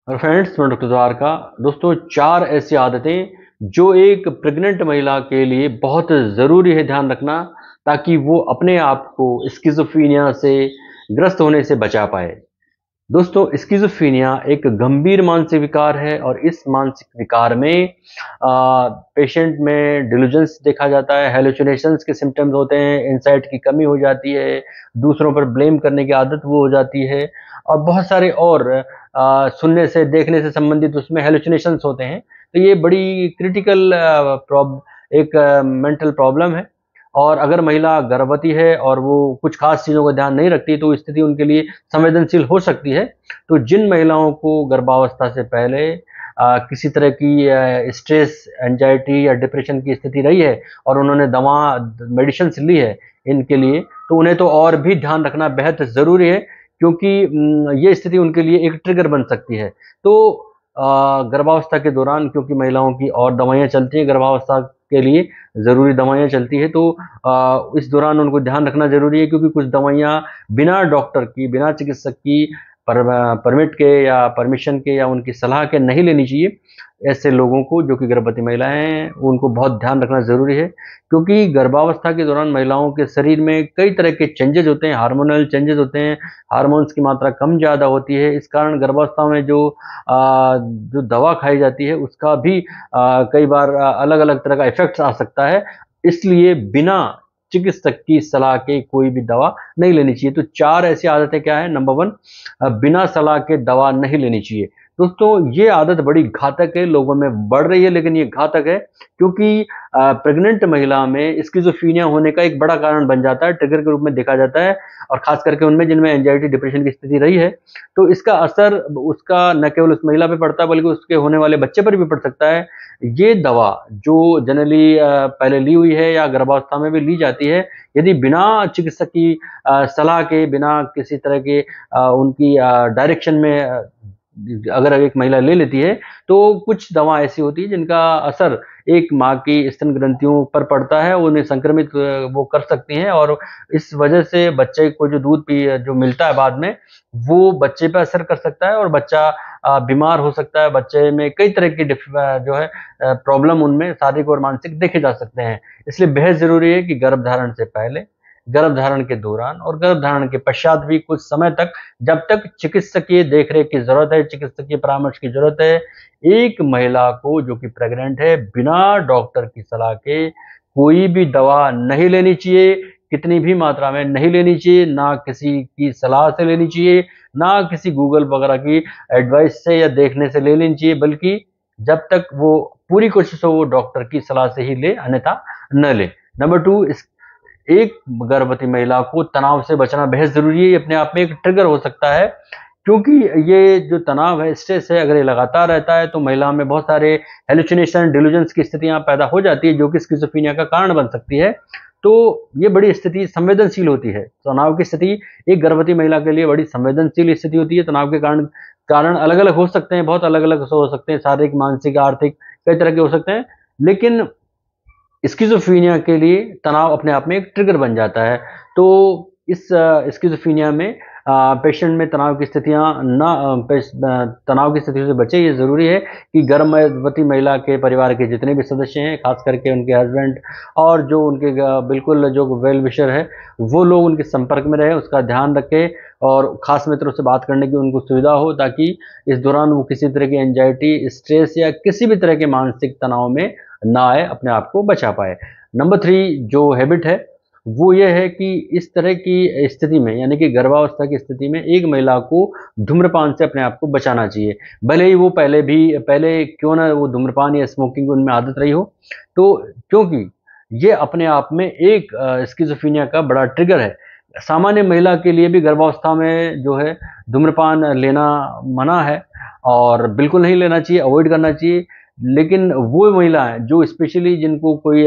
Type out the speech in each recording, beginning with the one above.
और फ्रेंड्स, मैं डॉक्टर द्वारका। दोस्तों, 4 ऐसी आदतें जो एक प्रेग्नेंट महिला के लिए बहुत ज़रूरी है ध्यान रखना, ताकि वो अपने आप को स्किज़ोफ्रेनिया से ग्रस्त होने से बचा पाए। दोस्तों, स्किज़ोफ्रेनिया एक गंभीर मानसिक विकार है और इस मानसिक विकार में पेशेंट में डिल्यूजन्स देखा जाता है, हैलुसिनेशंस के सिम्पटम्स होते हैं, इनसाइट की कमी हो जाती है, दूसरों पर ब्लेम करने की आदत वो हो जाती है और बहुत सारे और सुनने से, देखने से संबंधित उसमें हैलुसिनेशंस होते हैं। तो ये बड़ी क्रिटिकल एक मेंटल प्रॉब्लम है और अगर महिला गर्भवती है और वो कुछ खास चीज़ों का ध्यान नहीं रखती तो स्थिति उनके लिए संवेदनशील हो सकती है। तो जिन महिलाओं को गर्भावस्था से पहले किसी तरह की स्ट्रेस, एंजाइटी या डिप्रेशन की स्थिति रही है और उन्होंने दवा मेडिसिन्स ली है इनके लिए, तो उन्हें तो और भी ध्यान रखना बेहद ज़रूरी है, क्योंकि ये स्थिति उनके लिए एक ट्रिगर बन सकती है। तो गर्भावस्था के दौरान, क्योंकि महिलाओं की और दवाइयाँ चलती हैं गर्भावस्था के लिए, ज़रूरी दवाइयाँ चलती हैं, तो इस दौरान उनको ध्यान रखना ज़रूरी है, क्योंकि कुछ दवाइयाँ बिना डॉक्टर की, बिना चिकित्सक की परमिट के या परमिशन के या उनकी सलाह के नहीं लेनी चाहिए। ऐसे लोगों को, जो कि गर्भवती महिलाएँ हैं, उनको बहुत ध्यान रखना ज़रूरी है, क्योंकि गर्भावस्था के दौरान महिलाओं के शरीर में कई तरह के चेंजेज़ होते हैं, हार्मोनल चेंजेज़ होते हैं, हार्मोन्स की मात्रा कम-ज़्यादा होती है। इस कारण गर्भावस्था में जो दवा खाई जाती है उसका भी कई बार अलग-अलग तरह का इफ़ेक्ट्स आ सकता है। इसलिए बिना चिकित्सक की सलाह के कोई भी दवा नहीं लेनी चाहिए। तो 4 ऐसी आदतें क्या हैं? नंबर 1, बिना सलाह के दवा नहीं लेनी चाहिए। दोस्तों, ये आदत बड़ी घातक है, लोगों में बढ़ रही है, लेकिन ये घातक है, क्योंकि प्रेग्नेंट महिला में स्किज़ोफ्रेनिया होने का एक बड़ा कारण बन जाता है, ट्रिगर के रूप में देखा जाता है और ख़ास करके उनमें जिनमें एंग्ज़ायटी, डिप्रेशन की स्थिति रही है। तो इसका असर उसका न केवल उस महिला पे पड़ता है, बल्कि उसके होने वाले बच्चे पर भी पड़ सकता है। ये दवा जो जनरली पहले ली हुई है या गर्भावस्था में भी ली जाती है, यदि बिना चिकित्सक की सलाह के, बिना किसी तरह के उनकी डायरेक्शन में अगर एक महिला ले लेती है, तो कुछ दवा ऐसी होती है जिनका असर एक माँ की स्तन ग्रंथियों पर पड़ता है, उन्हें संक्रमित वो कर सकती हैं और इस वजह से बच्चे को जो दूध जो मिलता है बाद में, वो बच्चे पे असर कर सकता है और बच्चा बीमार हो सकता है। बच्चे में कई तरह की जो है प्रॉब्लम उनमें शारीरिक और मानसिक देखे जा सकते हैं। इसलिए बेहद ज़रूरी है कि गर्भधारण से पहले, गर्भधारण के दौरान और गर्भधारण के पश्चात भी कुछ समय तक, जब तक चिकित्सकीय देखरेख की ज़रूरत है, चिकित्सकीय परामर्श की ज़रूरत है, एक महिला को जो कि प्रेग्नेंट है, बिना डॉक्टर की सलाह के कोई भी दवा नहीं लेनी चाहिए, कितनी भी मात्रा में नहीं लेनी चाहिए, ना किसी की सलाह से लेनी चाहिए, ना किसी गूगल वगैरह की एडवाइस से या देखने से ले लेनी चाहिए, बल्कि जब तक वो पूरी कोशिश हो वो डॉक्टर की सलाह से ही ले, अन्यथा न ले। नंबर 2, इस एक गर्भवती महिला को तनाव से बचना बेहद ज़रूरी है। ये अपने आप में एक ट्रिगर हो सकता है, क्योंकि ये जो तनाव है, स्ट्रेस है, अगर ये लगातार रहता है तो महिला में बहुत सारे हैलुसिनेशन, डिल्यूजन्स की स्थितियाँ पैदा हो जाती है, जो कि स्किज़ोफ्रेनिया का कारण बन सकती है। तो ये बड़ी स्थिति संवेदनशील होती है। तनाव की स्थिति एक गर्भवती महिला के लिए बड़ी संवेदनशील स्थिति होती है। तनाव के कारण कारण अलग-अलग हो सकते हैं, बहुत अलग-अलग हो सकते हैं, शारीरिक, मानसिक, आर्थिक, कई तरह के हो सकते हैं। लेकिन स्किज़ोफ्रेनिया के लिए तनाव अपने आप में एक ट्रिगर बन जाता है। तो इस स्किज़ोफ्रेनिया में पेशेंट में तनाव की स्थितियाँ ना तनाव की स्थितियों से बचे। ये ज़रूरी है कि गर्भवती महिला के परिवार के जितने भी सदस्य हैं, ख़ास करके उनके हस्बैंड और जो उनके बिल्कुल जो वेल विशर है, वो लोग उनके संपर्क में रहें, उसका ध्यान रखें और ख़ास मित्रों से बात करने की उनको सुविधा हो, ताकि इस दौरान वो किसी तरह की एंग्ज़ायटी, स्ट्रेस या किसी भी तरह के मानसिक तनाव में ना आए, अपने आप को बचा पाए। नंबर 3 जो हैबिट है, वो ये है कि इस तरह की स्थिति में, यानी कि गर्भावस्था की स्थिति में एक महिला को धूम्रपान से अपने आप को बचाना चाहिए। भले ही वो पहले क्यों ना वो धूम्रपान या स्मोकिंग उनमें आदत रही हो, तो क्योंकि ये अपने आप में एक स्किज़ोफ्रेनिया का बड़ा ट्रिगर है। सामान्य महिला के लिए भी गर्भावस्था में जो है धूम्रपान लेना मना है और बिल्कुल नहीं लेना चाहिए, अवॉइड करना चाहिए। लेकिन वो महिलाएँ जो स्पेशली जिनको कोई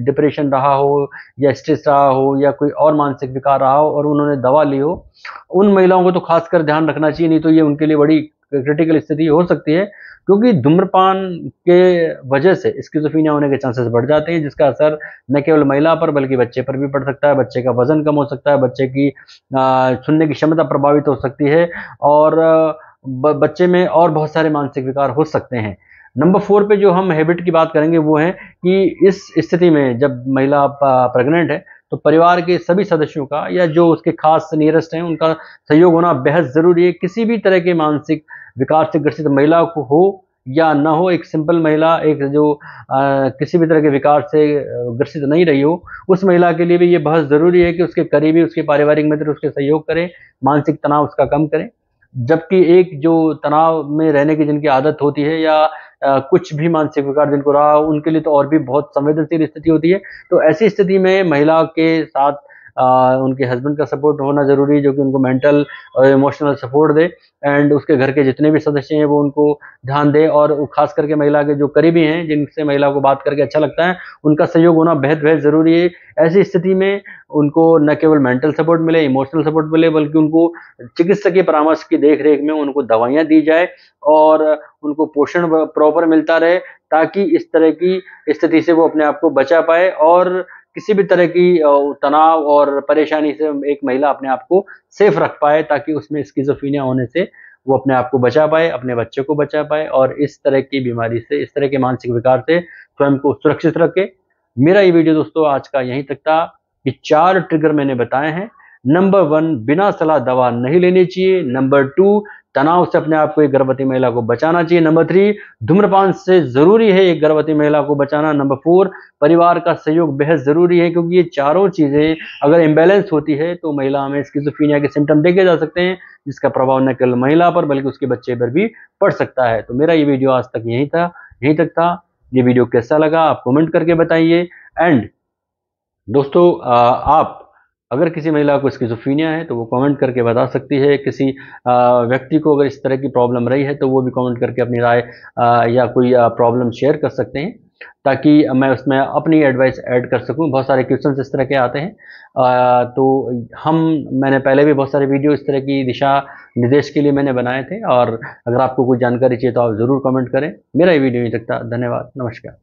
डिप्रेशन रहा हो या स्ट्रेस रहा हो या कोई और मानसिक विकार रहा हो और उन्होंने दवा ली हो, उन महिलाओं को तो खासकर ध्यान रखना चाहिए, नहीं तो ये उनके लिए बड़ी क्रिटिकल स्थिति हो सकती है, क्योंकि धूम्रपान के वजह से स्किज़ोफ्रेनिया होने के चांसेस बढ़ जाते हैं, जिसका असर न केवल महिला पर बल्कि बच्चे पर भी पड़ सकता है। बच्चे का वज़न कम हो सकता है, बच्चे की सुनने की क्षमता प्रभावित हो सकती है और बच्चे में और बहुत सारे मानसिक विकार हो सकते हैं। नंबर 4 पे जो हम हैबिट की बात करेंगे वो है कि इस स्थिति में जब महिला प्रेग्नेंट है तो परिवार के सभी सदस्यों का या जो उसके खास नियरेस्ट हैं उनका सहयोग होना बेहद ज़रूरी है। किसी भी तरह के मानसिक विकार से ग्रसित महिला को हो या ना हो, एक सिंपल महिला, एक जो किसी भी तरह के विकार से ग्रसित नहीं रही हो, उस महिला के लिए भी ये बहुत ज़रूरी है कि उसके करीबी, उसके पारिवारिक मित्र उसके सहयोग करें, मानसिक तनाव उसका कम करें। जबकि एक जो तनाव में रहने की जिनकी आदत होती है या कुछ भी मानसिक विकार जिनको रहा हो, उनके लिए तो और भी बहुत संवेदनशील स्थिति होती है। तो ऐसी स्थिति में महिला के साथ उनके हस्बैंड का सपोर्ट होना ज़रूरी है, जो कि उनको मेंटल और इमोशनल सपोर्ट दे, एंड उसके घर के जितने भी सदस्य हैं वो उनको ध्यान दे, और खास करके महिला के जो करीबी हैं जिनसे महिला को बात करके अच्छा लगता है, उनका सहयोग होना बेहद बेहद ज़रूरी है। ऐसी स्थिति में उनको न केवल मेंटल सपोर्ट मिले, इमोशनल सपोर्ट मिले, बल्कि उनको चिकित्सकीय परामर्श की देख-रेख में उनको दवाइयाँ दी जाए और उनको पोषण प्रॉपर मिलता रहे, ताकि इस तरह की स्थिति से वो अपने आप को बचा पाए और किसी भी तरह की तनाव और परेशानी से एक महिला अपने आप को सेफ रख पाए, ताकि उसमें स्किज़ोफ्रेनिया होने से वो अपने आप को बचा पाए, अपने बच्चे को बचा पाए और इस तरह की बीमारी से, इस तरह के मानसिक विकार से स्वयं को सुरक्षित रखे। मेरा ये वीडियो दोस्तों आज का यहीं तक था। ये 4 ट्रिगर मैंने बताए हैं। नंबर 1, बिना सलाह दवा नहीं लेनी चाहिए। नंबर 2, तनाव से अपने आप को एक गर्भवती महिला को बचाना चाहिए। नंबर 3, धूम्रपान से ज़रूरी है एक गर्भवती महिला को बचाना। नंबर 4, परिवार का सहयोग बेहद ज़रूरी है, क्योंकि ये चारों चीज़ें अगर इम्बैलेंस होती है तो महिला में स्किज़ोफ्रेनिया के सिम्पटम देखे जा सकते हैं, जिसका प्रभाव न केवल महिला पर बल्कि उसके बच्चे पर भी पड़ सकता है। तो मेरा ये वीडियो आज तक यहीं तक था। ये वीडियो कैसा लगा आप कमेंट करके बताइए। एंड दोस्तों, आप अगर किसी महिला को स्किज़ोफ्रेनिया है तो वो कमेंट करके बता सकती है। किसी व्यक्ति को अगर इस तरह की प्रॉब्लम रही है तो वो भी कमेंट करके अपनी राय या कोई प्रॉब्लम शेयर कर सकते हैं, ताकि मैं उसमें अपनी एडवाइस ऐड कर सकूं। बहुत सारे क्वेश्चंस इस तरह के आते हैं, तो मैंने पहले भी बहुत सारे वीडियो इस तरह की दिशा निर्देश के लिए मैंने बनाए थे, और अगर आपको कोई जानकारी चाहिए तो आप ज़रूर कमेंट करें। मेरा ये वीडियो यहीं तक था। धन्यवाद, नमस्कार।